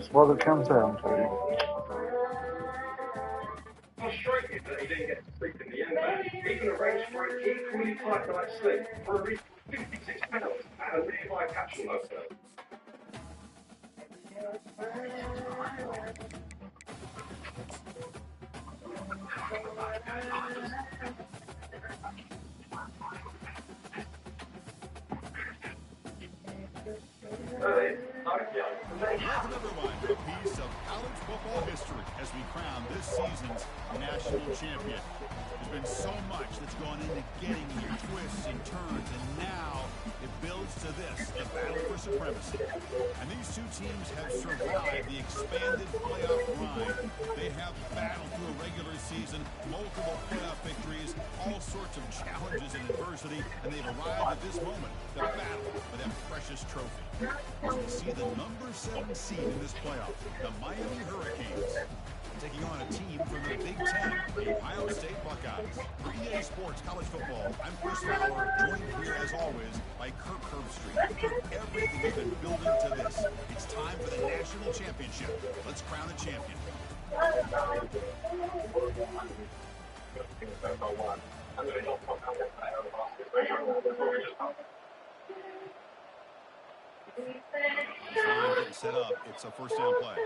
That's what it comes down to. Frustrated that he didn't get to sleep in the end there. Even arranged for an equally tight night's sleep for a reasonable £56 at a nearby capsule hotel. Welcome everyone to a piece of college football history as we crown this season's national champion. There's been so much that's gone into getting here, twists and turns, and now it builds to this, the battle for supremacy. And these two teams have survived the expanded playoff grind. They have battled through a regular season, multiple playoff victories, all sorts of challenges and adversity, and they've arrived at this moment, the battle for that precious trophy. As we see the number 7 seed in this playoff, the Miami Hurricanes, taking on a team from the Big Ten, the Ohio State Buckeyes. For EA Sports College Football, I'm Chris Fowler, joined here as always by Kirk Herbstreit. Kirk, everything has been building to this. It's time for the national championship. Let's crown a champion. Getting set up. It's a first down play.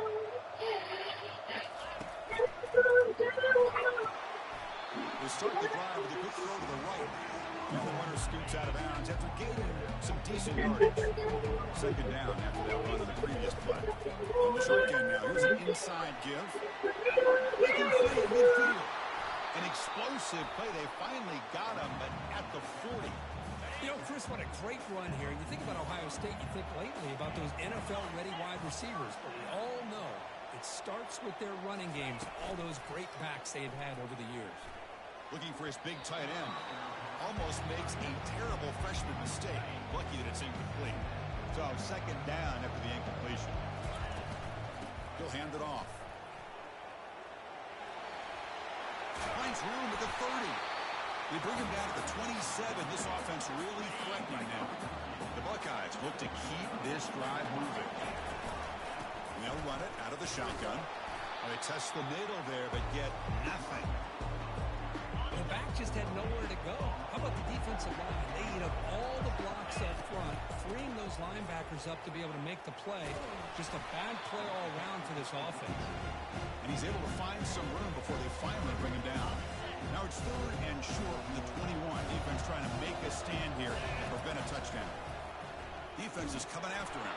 They start the drive with a good throw to the right. And the runner scoots out of bounds after gaining some decent yardage. Second down after that run on the previous play. On the short end now, here's an inside give. Making free at midfield. An explosive play. They finally got him, but at the 40. You know, Chris, what a great run here. You think about Ohio State, you think lately about those NFL-ready wide receivers. But we all know it starts with their running games, all those great backs they have had over the years. Looking for his big tight end. Almost makes a terrible freshman mistake. Lucky that it's incomplete. So second down after the incompletion. He'll hand it off. Finds room at the 30. They bring him down to the 27. This offense really threatening now. The Buckeyes look to keep this drive moving. And they'll run it out of the shotgun. They test the middle there, but get nothing. The back just had nowhere to go. How about the defensive line? They eat up all the blocks up front, freeing those linebackers up to be able to make the play. Just a bad play all around for this offense. And he's able to find some room before they finally bring him down. Now it's third and short from the 21. Defense trying to make a stand here and prevent a touchdown. Defense is coming after him.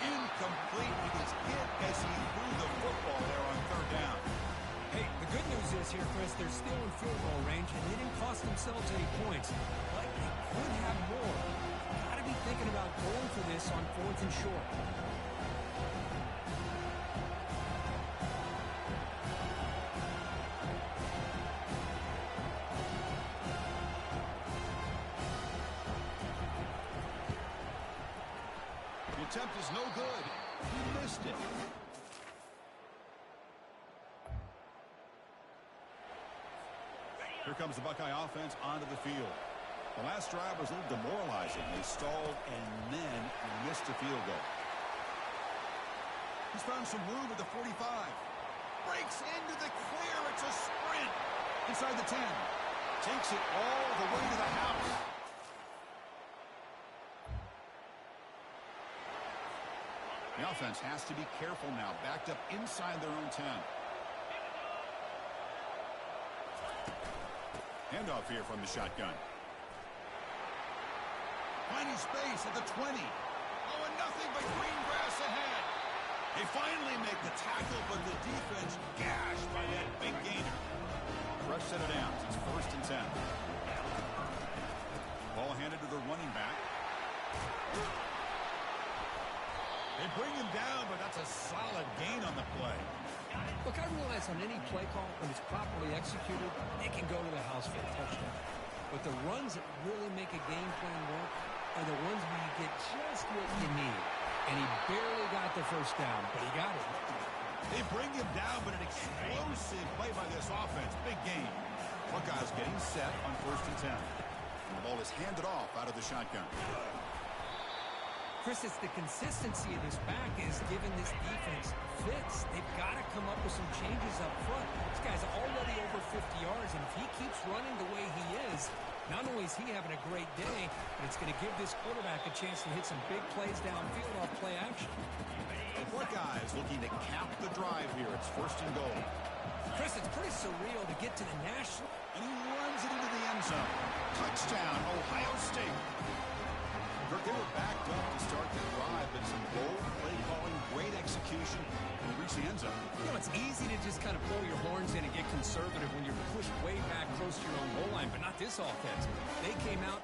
Incomplete. He gets hit as he threw the football there on third down. Hey, the good news is here, Chris, they're still in field goal range, and they didn't cost themselves any points. But they could have more. Got to be thinking about going for this on fourth and short. Attempt is no good. He missed it. Here comes the Buckeye offense onto the field. The last drive was a little demoralizing. They stalled and then missed a field goal. He's found some room at the 45. Breaks into the clear. It's a sprint. Inside the 10. Takes it all the way to the house. The offense has to be careful now. Backed up inside their own 10. Handoff here from the shotgun. Finding space at the 20. Oh, and nothing but green grass ahead. They finally make the tackle, but the defense gashed by that big gainer. Fresh set of downs. It's first and 10. Ball handed to the running back. They bring him down, but that's a solid gain on the play. Look, I realize on any play call, when it's properly executed, it can go to the house for a touchdown. But the runs that really make a game plan work are the ones where you get just what you need. And he barely got the first down, but he got it. They bring him down, but an explosive play by this offense. Big game. Buckeyes getting set on first and 10. And the ball is handed off out of the shotgun. Chris, it's the consistency of this back is giving this defense fits. They've got to come up with some changes up front. This guy's already over 50 yards, and if he keeps running the way he is, not only is he having a great day, but it's going to give this quarterback a chance to hit some big plays downfield off play action. The Buckeyes looking to cap the drive here. It's 1st and goal. Chris, it's pretty surreal to get to the national. And he runs it into the end zone. Touchdown, Ohio State. Kirk, they were backed up to start the drive, but some bold play calling, great execution, and reach the end zone. You know, it's easy to just kind of blow your horns in and get conservative when you're pushed way back close to your own goal line, but not this offense. They came out.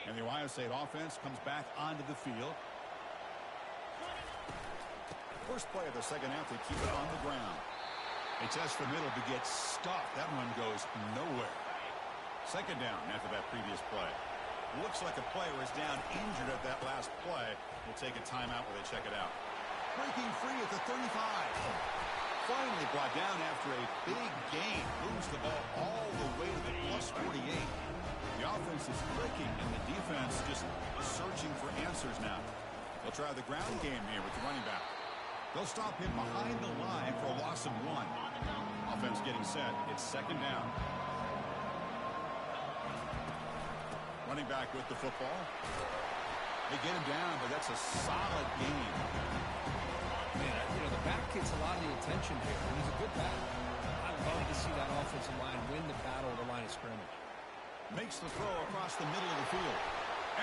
And the Ohio State offense comes back onto the field. First play of the second half, they keep it on the ground. They test the middle to get stuffed. That one goes nowhere. Second down after that previous play. Looks like a player is down injured at that last play. We'll take a timeout while they check it out. Breaking free at the 35. Finally brought down after a big gain. Moves the ball all the way to the plus 48. The offense is clicking, and the defense just searching for answers now. They'll try the ground game here with the running back. They'll stop him behind the line for a loss of 1. Offense getting set. It's second down. Running back with the football. They get him down, but that's a solid game. Man, you know, the back gets a lot of the attention here. He's a good back. I love to see that offensive line win the battle of the line of scrimmage. Makes the throw across the middle of the field.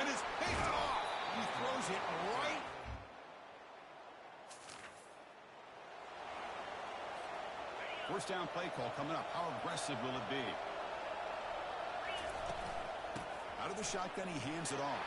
And it's picked off. He throws it right. First down play call coming up. How aggressive will it be? Out of the shotgun, he hands it off.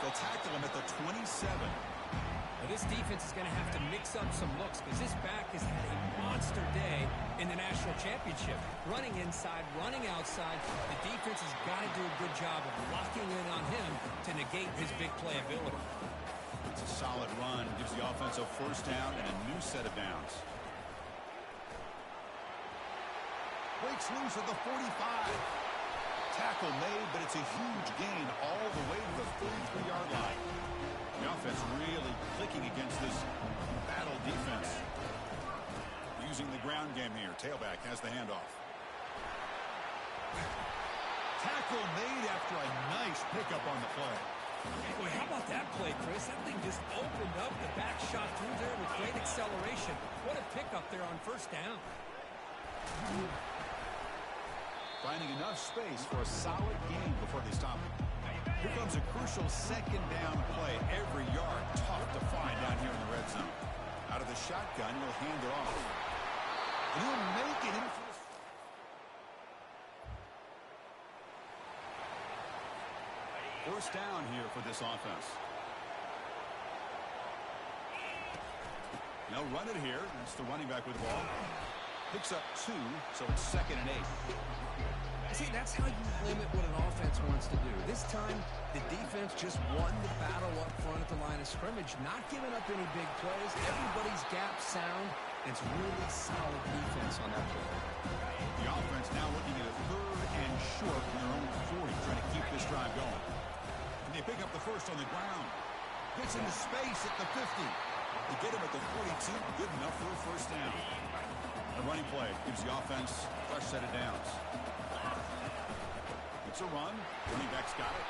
They'll tackle him at the 27. Now this defense is going to have to mix up some looks because this back has had a monster day in the national championship. Running inside, running outside. The defense has got to do a good job of locking in on him to negate his big play ability. It's a solid run. Gives the offense a first down and a new set of downs. Breaks loose at the 45. Tackle made, but it's a huge gain all the way to the 33-yard line. The offense really clicking against this battle defense. Using the ground game here. Tailback has the handoff. Tackle made after a nice pickup on the play. Boy, how about that play, Chris? That thing just opened up. The back shot through there with great acceleration. What a pickup there on first down. Finding enough space for a solid gain before they stop it. Here comes a crucial second down play. Every yard tough to find down here in the red zone. Out of the shotgun, he'll hand it off. And he'll make it in for first down here for this offense. They'll run it here. That's the running back with the ball. Picks up 2, so it's 2nd and 8. See, that's how you limit what an offense wants to do. This time, the defense just won the battle up front at the line of scrimmage, not giving up any big plays. Everybody's gap sound. It's really solid defense on that play. The offense now looking at a 3rd and short from their own 40, trying to keep this drive going. And they pick up the first on the ground. Gets into space at the 50. They get him at the 42. Good enough for a first down. The running play gives the offense a fresh set of downs. It's a run. Running back's got it.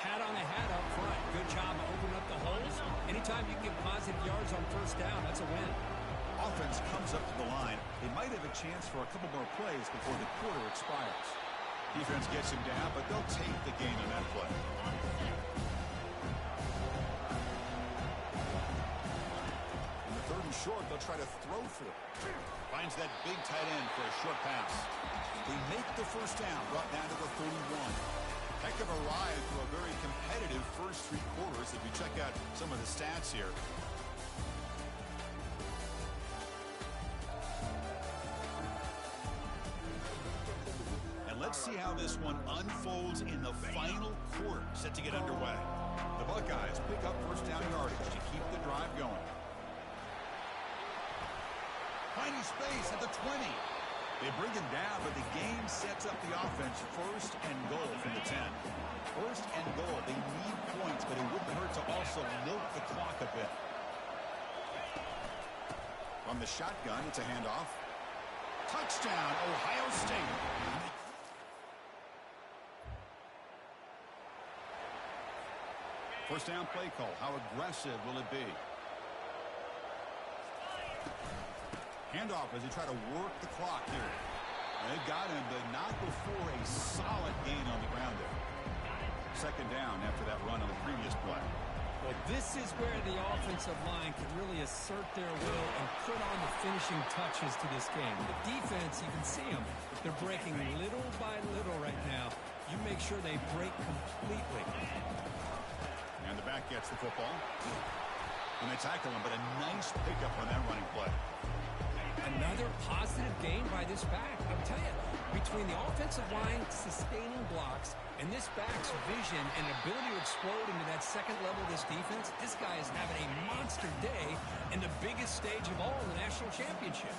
Hat on a hat up front. Good job of opening up the holes. Anytime you get positive yards on first down, that's a win. Offense comes up to the line. They might have a chance for a couple more plays before the quarter expires. Defense gets him down, but they'll take the gain on that play. In the 3rd and short, they'll try to throw for it. Finds that big tight end for a short pass. They make the first down, brought down to the 31. Heck of a ride through a very competitive first 3 quarters if we check out some of the stats here. And let's see how this one unfolds in the final quarter, set to get underway. The Buckeyes pick up first down yardage to keep the drive going. Finding space at the 20. They bring him down, but the game sets up the offense. First and goal from the 10. First and goal. They need points, but it wouldn't hurt to also milk the clock a bit. From the shotgun, it's a handoff. Touchdown, Ohio State. First down play call. How aggressive will it be? Handoff as they try to work the clock here. They got him, but not before a solid gain on the ground there. Second down after that run on the previous play. Well, this is where the offensive line can really assert their will and put on the finishing touches to this game. The defense, you can see them. They're breaking little by little right now. You make sure they break completely. And the back gets the football. And they tackle him, but a nice pickup on that running play. Another positive gain by this back. I'll tell you, between the offensive line sustaining blocks and this back's vision and ability to explode into that second level of this defense, this guy is having a monster day in the biggest stage of all, the national championship.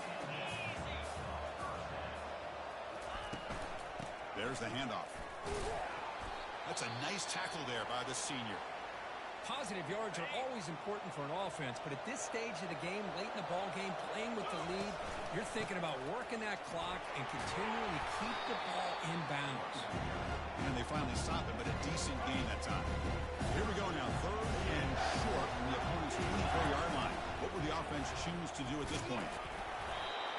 There's the handoff. That's a nice tackle there by the senior. Positive yards are always important for an offense, but at this stage of the game, late in the ball game, playing with the lead, you're thinking about working that clock and continually keep the ball in bounds. And they finally stop it, but a decent gain that time. Here we go now, third and short from the opponent's 24-yard line. What would the offense choose to do at this point?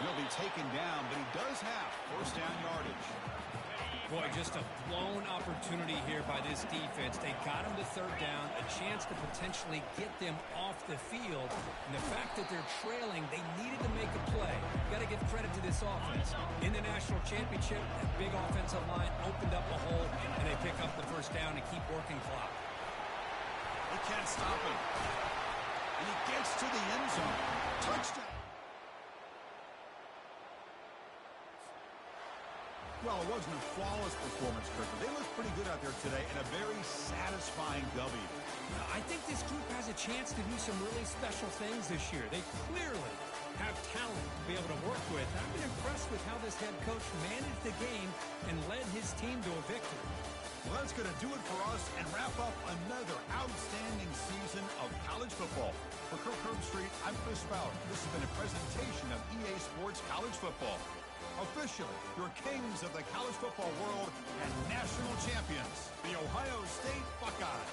He'll be taken down, but he does have first down yardage. Boy, just a blown opportunity here by this defense. They got him to third down, a chance to potentially get them off the field. And the fact that they're trailing, they needed to make a play. You got to give credit to this offense. In the national championship, that big offensive line opened up a hole, and they pick up the first down and keep working clock. They can't stop him. And he gets to the end zone. Touchdown. Well, it wasn't a flawless performance, Kirk. They looked pretty good out there today and a very satisfying W. I think this group has a chance to do some really special things this year. They clearly have talent to be able to work with. I've been impressed with how this head coach managed the game and led his team to a victory. Well, that's going to do it for us and wrap up another outstanding season of college football. For Kirk Herbstreit, I'm Chris Fowler. This has been a presentation of EA Sports College Football. Officially, your kings of the college football world and national champions, the Ohio State Buckeyes.